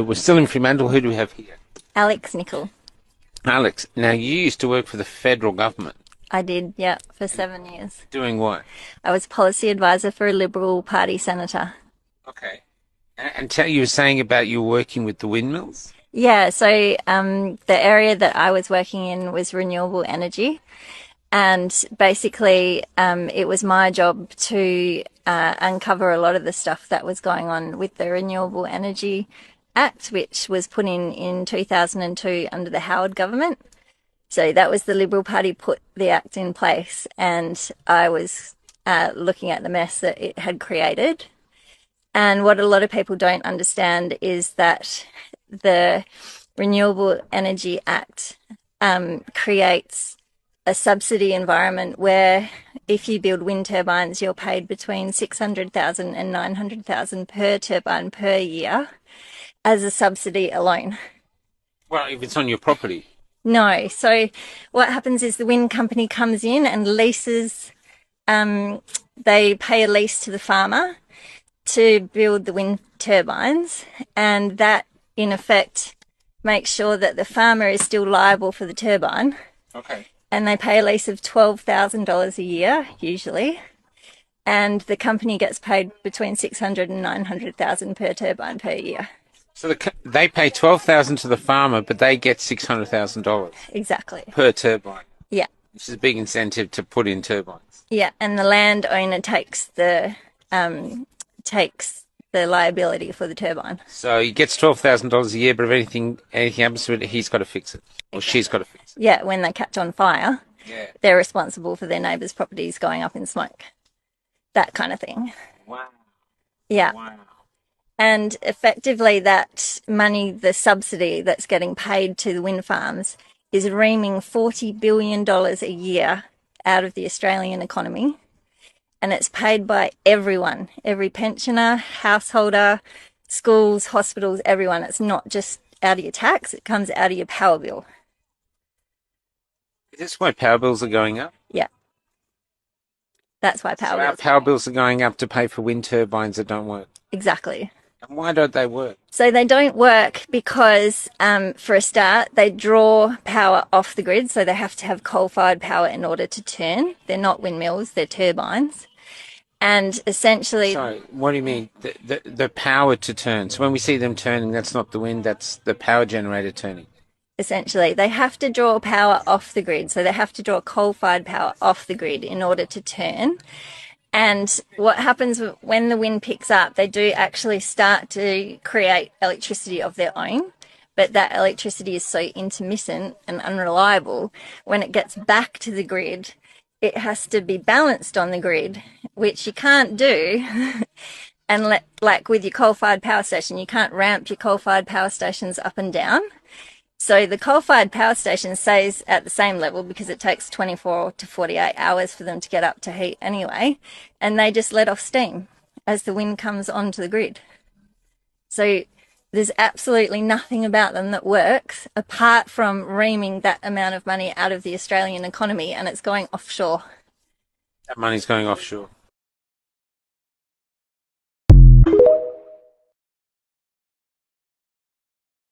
We're still in Fremantle. Who do we have here? Alex Nicol. Alex, now you used to work for the federal government. I did, yeah, for 7 years. Doing what? I was policy advisor for a Liberal Party senator. Okay. And tell you were saying about you working with the windmills? Yeah, so the area that I was working in was renewable energy. And basically, it was my job to uncover a lot of the stuff that was going on with the Renewable Energy Act, which was put in 2002 under the Howard government. So that was the Liberal Party put the act in place, and I was looking at the mess that it had created. And what a lot of people don't understand is that the Renewable Energy Act creates a subsidy environment where if you build wind turbines, you're paid between $600,000 and $900,000 per turbine per year as a subsidy alone. Well, if it's on your property. No. So what happens is the wind company comes in and leases, they pay a lease to the farmer to build the wind turbines, and that in effect makes sure that the farmer is still liable for the turbine. Okay. And they pay a lease of $12,000 a year, usually. And the company gets paid between $600,000 and $900,000 per turbine per year. So they pay $12,000 to the farmer, but they get $600,000 Exactly. per turbine. Yeah. Which is a big incentive to put in turbines. Yeah, and the landowner takes the liability for the turbine. So he gets $12,000 a year, but if anything happens to it, he's got to fix it, or she's got to fix it. Yeah, when they catch on fire, Yeah. they're responsible for their neighbours' properties going up in smoke. That kind of thing. Wow. Yeah. Wow. And effectively that money, the subsidy that's getting paid to the wind farms, is reaming $40 billion a year out of the Australian economy. And it's paid by everyone, every pensioner, householder, schools, hospitals, everyone. It's not just out of your tax, it comes out of your power bill. Is this why power bills are going up? Yeah. That's why So our power bills are going up to pay for wind turbines that don't work. Exactly. And why don't they work? So they don't work because, for a start, they draw power off the grid. So they have to have coal-fired power in order to turn. They're not windmills, they're turbines. And essentially... Sorry, what do you mean? The power to turn. So when we see them turning, that's not the wind, that's the power generator turning. Essentially, they have to draw power off the grid. So they have to draw coal-fired power off the grid in order to turn. And what happens when the wind picks up, they do actually start to create electricity of their own. But that electricity is so intermittent and unreliable, when it gets back to the grid, it has to be balanced on the grid, which you can't do. And like with your coal-fired power station, you can't ramp your coal-fired power stations up and down. So the coal-fired power station stays at the same level because it takes 24 to 48 hours for them to get up to heat anyway. And they just let off steam as the wind comes onto the grid. So there's absolutely nothing about them that works apart from reaming that amount of money out of the Australian economy, and it's going offshore. That money's going offshore.